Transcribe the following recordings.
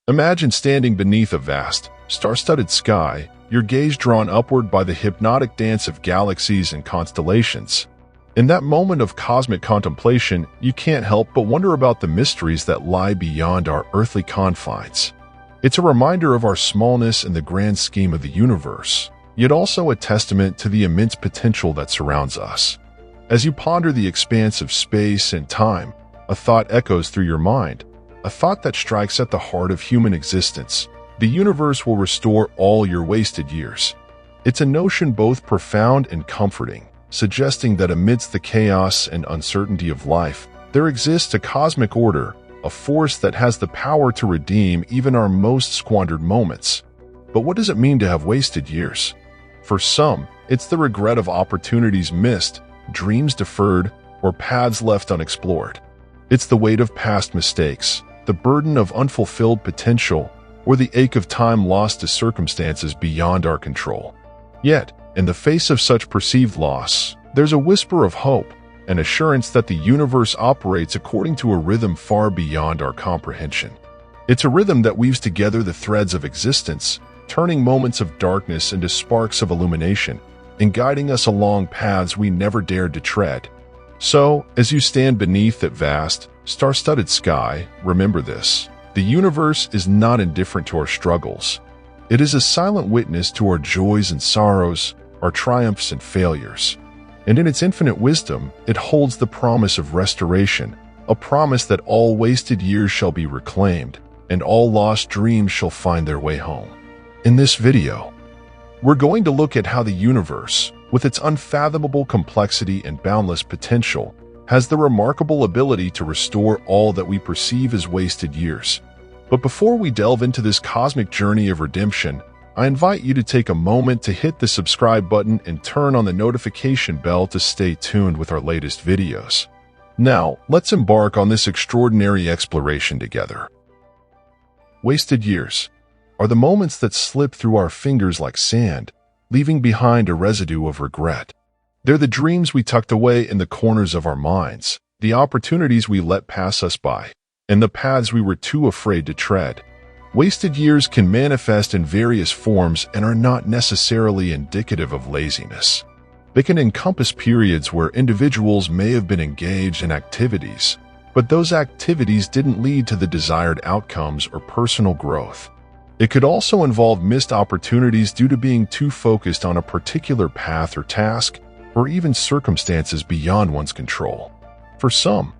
Imagine standing beneath a vast, star-studded sky, your gaze drawn upward by the hypnotic dance of galaxies and constellations. In that moment of cosmic contemplation, you can't help but wonder about the mysteries that lie beyond our earthly confines. It's a reminder of our smallness in the grand scheme of the universe, yet also a testament to the immense potential that surrounds us. As you ponder the expanse of space and time, a thought echoes through your mind, a thought that strikes at the heart of human existence. The universe will restore all your wasted years. It's a notion both profound and comforting, suggesting that amidst the chaos and uncertainty of life, there exists a cosmic order, a force that has the power to redeem even our most squandered moments. But what does it mean to have wasted years? For some, it's the regret of opportunities missed, dreams deferred, or paths left unexplored. It's the weight of past mistakes, the burden of unfulfilled potential, or the ache of time lost to circumstances beyond our control. Yet, in the face of such perceived loss, there's a whisper of hope, an assurance that the universe operates according to a rhythm far beyond our comprehension. It's a rhythm that weaves together the threads of existence, turning moments of darkness into sparks of illumination, and guiding us along paths we never dared to tread. So, as you stand beneath that vast, star-studded sky, remember this: the universe is not indifferent to our struggles. It is a silent witness to our joys and sorrows, our triumphs and failures. And in its infinite wisdom, it holds the promise of restoration, a promise that all wasted years shall be reclaimed, and all lost dreams shall find their way home. In this video, we're going to look at how the universe, with its unfathomable complexity and boundless potential, has the remarkable ability to restore all that we perceive as wasted years. But before we delve into this cosmic journey of redemption, I invite you to take a moment to hit the subscribe button and turn on the notification bell to stay tuned with our latest videos. Now, let's embark on this extraordinary exploration together. Wasted years are the moments that slip through our fingers like sand, leaving behind a residue of regret. They're the dreams we tucked away in the corners of our minds, the opportunities we let pass us by, and the paths we were too afraid to tread. Wasted years can manifest in various forms and are not necessarily indicative of laziness. They can encompass periods where individuals may have been engaged in activities, but those activities didn't lead to the desired outcomes or personal growth. It could also involve missed opportunities due to being too focused on a particular path or task, or even circumstances beyond one's control. For some,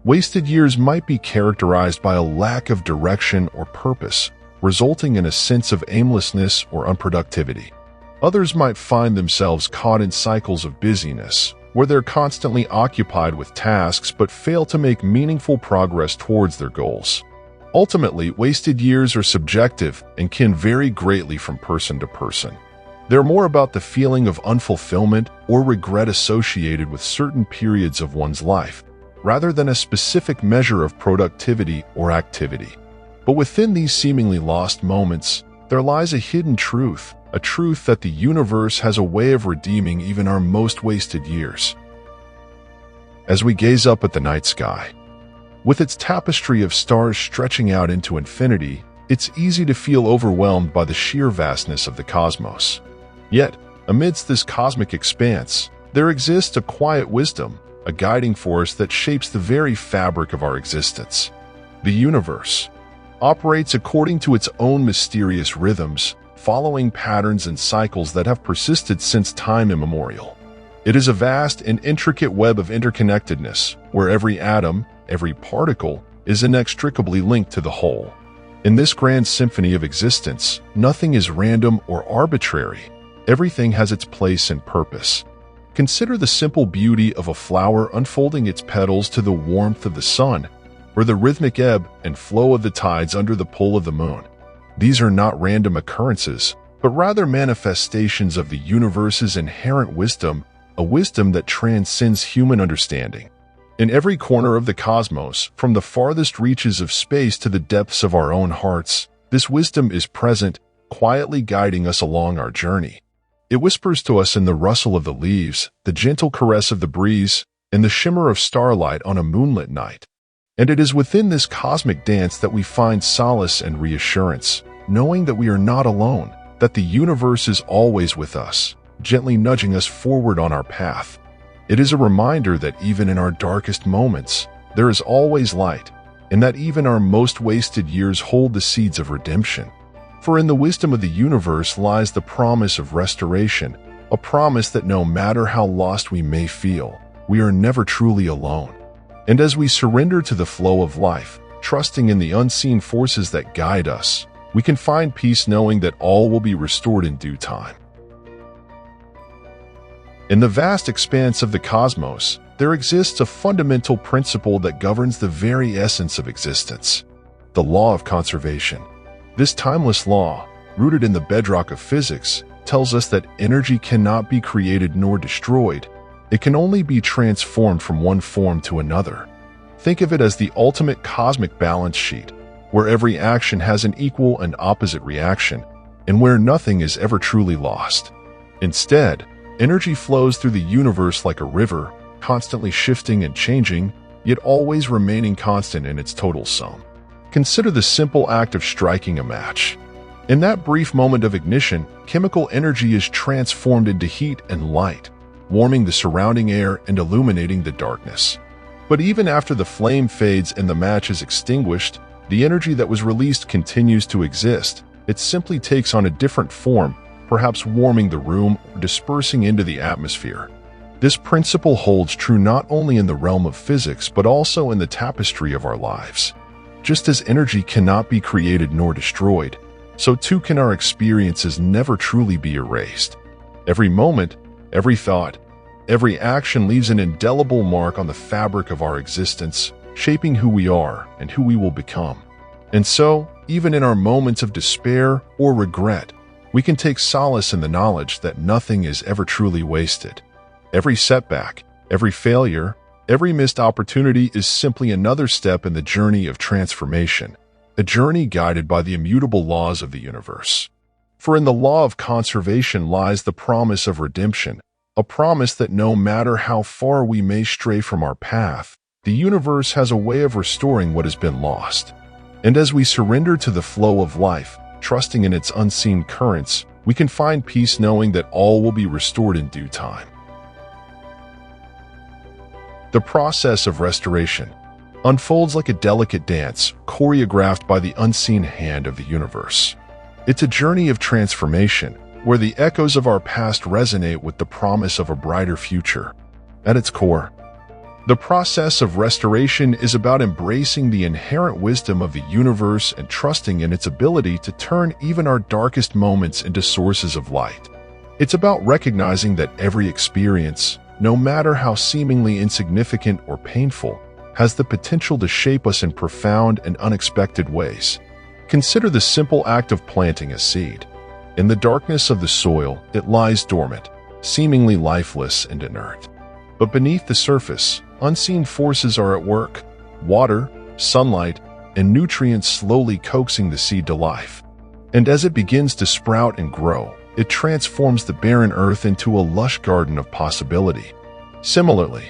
wasted years might be characterized by a lack of direction or purpose, resulting in a sense of aimlessness or unproductivity. Others might find themselves caught in cycles of busyness, where they're constantly occupied with tasks but fail to make meaningful progress towards their goals. Ultimately, wasted years are subjective and can vary greatly from person to person. They're more about the feeling of unfulfillment or regret associated with certain periods of one's life, rather than a specific measure of productivity or activity. But within these seemingly lost moments, there lies a hidden truth, a truth that the universe has a way of redeeming even our most wasted years. As we gaze up at the night sky, with its tapestry of stars stretching out into infinity, it's easy to feel overwhelmed by the sheer vastness of the cosmos. Yet, amidst this cosmic expanse, there exists a quiet wisdom, a guiding force that shapes the very fabric of our existence. The universe operates according to its own mysterious rhythms, following patterns and cycles that have persisted since time immemorial. It is a vast and intricate web of interconnectedness, where every atom, every particle, is inextricably linked to the whole. In this grand symphony of existence, nothing is random or arbitrary. Everything has its place and purpose. Consider the simple beauty of a flower unfolding its petals to the warmth of the sun, or the rhythmic ebb and flow of the tides under the pull of the moon. These are not random occurrences, but rather manifestations of the universe's inherent wisdom, a wisdom that transcends human understanding. In every corner of the cosmos, from the farthest reaches of space to the depths of our own hearts, this wisdom is present, quietly guiding us along our journey. It whispers to us in the rustle of the leaves, the gentle caress of the breeze, and the shimmer of starlight on a moonlit night. And it is within this cosmic dance that we find solace and reassurance, knowing that we are not alone, that the universe is always with us, gently nudging us forward on our path. It is a reminder that even in our darkest moments, there is always light, and that even our most wasted years hold the seeds of redemption. For in the wisdom of the universe lies the promise of restoration, a promise that no matter how lost we may feel, we are never truly alone. And as we surrender to the flow of life, trusting in the unseen forces that guide us, we can find peace knowing that all will be restored in due time. In the vast expanse of the cosmos, there exists a fundamental principle that governs the very essence of existence: the law of conservation. This timeless law, rooted in the bedrock of physics, tells us that energy cannot be created nor destroyed. It can only be transformed from one form to another. Think of it as the ultimate cosmic balance sheet, where every action has an equal and opposite reaction, and where nothing is ever truly lost. Instead, energy flows through the universe like a river, constantly shifting and changing, yet always remaining constant in its total sum. Consider the simple act of striking a match. In that brief moment of ignition, chemical energy is transformed into heat and light, warming the surrounding air and illuminating the darkness. But even after the flame fades and the match is extinguished, the energy that was released continues to exist. It simply takes on a different form, perhaps warming the room or dispersing into the atmosphere. This principle holds true not only in the realm of physics but also in the tapestry of our lives. Just as energy cannot be created nor destroyed, so too can our experiences never truly be erased. Every moment, every thought, every action leaves an indelible mark on the fabric of our existence, shaping who we are and who we will become. And so, even in our moments of despair or regret, we can take solace in the knowledge that nothing is ever truly wasted. Every setback, every failure, every missed opportunity is simply another step in the journey of transformation, a journey guided by the immutable laws of the universe. For in the law of conservation lies the promise of redemption, a promise that no matter how far we may stray from our path, the universe has a way of restoring what has been lost. And as we surrender to the flow of life, trusting in its unseen currents, we can find peace knowing that all will be restored in due time. The process of restoration unfolds like a delicate dance choreographed by the unseen hand of the universe. It's a journey of transformation where the echoes of our past resonate with the promise of a brighter future. At its core, the process of restoration is about embracing the inherent wisdom of the universe and trusting in its ability to turn even our darkest moments into sources of light. It's about recognizing that every experience, no matter how seemingly insignificant or painful, has the potential to shape us in profound and unexpected ways. Consider the simple act of planting a seed. In the darkness of the soil, it lies dormant, seemingly lifeless and inert. But beneath the surface, unseen forces are at work: water, sunlight, and nutrients slowly coaxing the seed to life. And as it begins to sprout and grow, it transforms the barren earth into a lush garden of possibility. Similarly,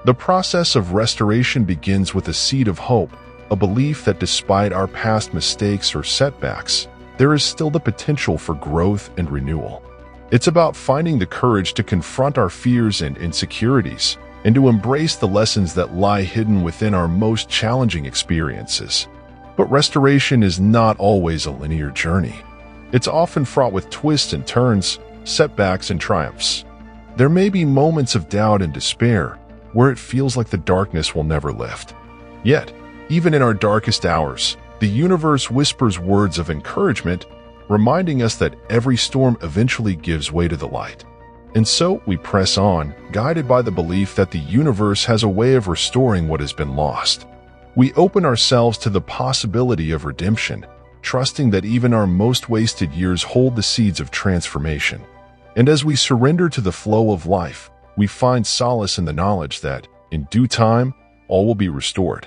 the process of restoration begins with a seed of hope, a belief that despite our past mistakes or setbacks, there is still the potential for growth and renewal. It's about finding the courage to confront our fears and insecurities, and to embrace the lessons that lie hidden within our most challenging experiences. But restoration is not always a linear journey. It's often fraught with twists and turns, setbacks and triumphs. There may be moments of doubt and despair, where it feels like the darkness will never lift. Yet, even in our darkest hours, the universe whispers words of encouragement, reminding us that every storm eventually gives way to the light. And so we press on, guided by the belief that the universe has a way of restoring what has been lost. We open ourselves to the possibility of redemption, trusting that even our most wasted years hold the seeds of transformation. And as we surrender to the flow of life, we find solace in the knowledge that, in due time, all will be restored.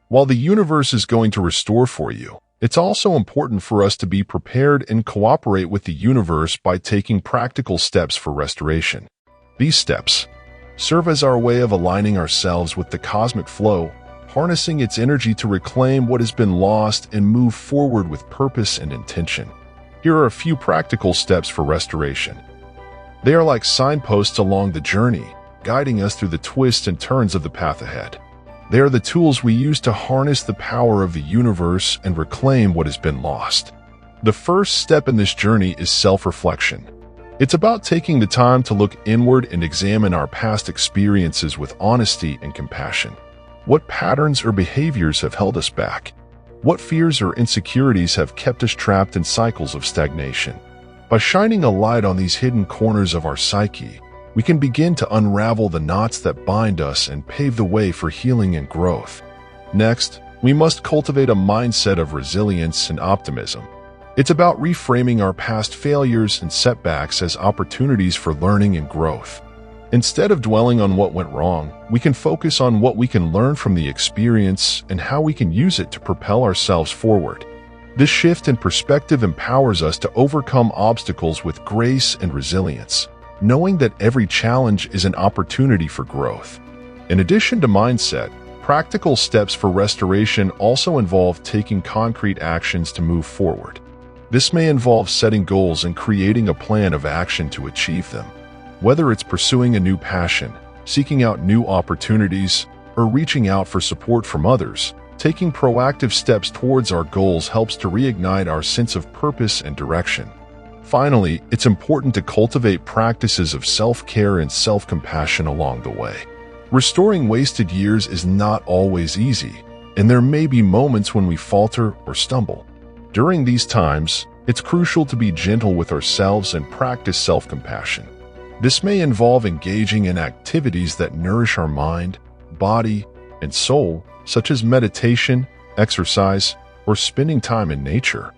While the universe is going to restore for you, it's also important for us to be prepared and cooperate with the universe by taking practical steps for restoration. These steps, serve as our way of aligning ourselves with the cosmic flow, harnessing its energy to reclaim what has been lost and move forward with purpose and intention. Here are a few practical steps for restoration. They are like signposts along the journey, guiding us through the twists and turns of the path ahead. They are the tools we use to harness the power of the universe and reclaim what has been lost. The first step in this journey is self-reflection. It's about taking the time to look inward and examine our past experiences with honesty and compassion. What patterns or behaviors have held us back? What fears or insecurities have kept us trapped in cycles of stagnation? By shining a light on these hidden corners of our psyche, we can begin to unravel the knots that bind us and pave the way for healing and growth. Next, we must cultivate a mindset of resilience and optimism. It's about reframing our past failures and setbacks as opportunities for learning and growth. Instead of dwelling on what went wrong, we can focus on what we can learn from the experience and how we can use it to propel ourselves forward. This shift in perspective empowers us to overcome obstacles with grace and resilience, knowing that every challenge is an opportunity for growth. In addition to mindset, practical steps for restoration also involve taking concrete actions to move forward. This may involve setting goals and creating a plan of action to achieve them. Whether it's pursuing a new passion, seeking out new opportunities, or reaching out for support from others, taking proactive steps towards our goals helps to reignite our sense of purpose and direction. Finally, it's important to cultivate practices of self-care and self-compassion along the way. Restoring wasted years is not always easy, and there may be moments when we falter or stumble. During these times, it's crucial to be gentle with ourselves and practice self-compassion. This may involve engaging in activities that nourish our mind, body, and soul, such as meditation, exercise, or spending time in nature.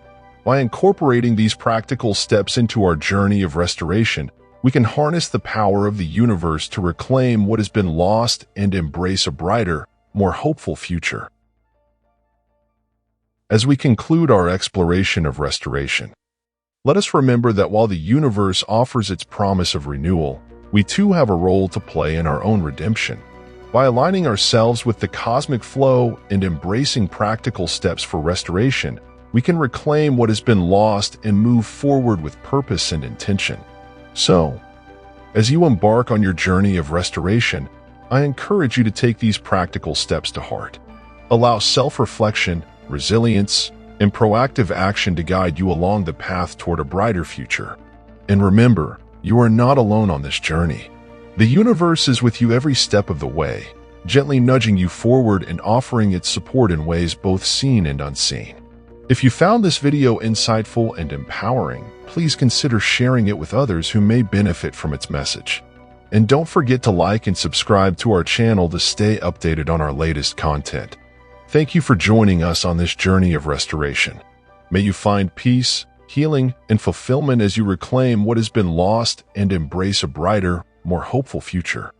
By incorporating these practical steps into our journey of restoration, we can harness the power of the universe to reclaim what has been lost and embrace a brighter, more hopeful future. As we conclude our exploration of restoration, let us remember that while the universe offers its promise of renewal, we too have a role to play in our own redemption. By aligning ourselves with the cosmic flow and embracing practical steps for restoration, we can reclaim what has been lost and move forward with purpose and intention. So, as you embark on your journey of restoration, I encourage you to take these practical steps to heart. Allow self-reflection, resilience, and proactive action to guide you along the path toward a brighter future. And remember, you are not alone on this journey. The universe is with you every step of the way, gently nudging you forward and offering its support in ways both seen and unseen. If you found this video insightful and empowering, please consider sharing it with others who may benefit from its message. And don't forget to like and subscribe to our channel to stay updated on our latest content. Thank you for joining us on this journey of restoration. May you find peace, healing, and fulfillment as you reclaim what has been lost and embrace a brighter, more hopeful future.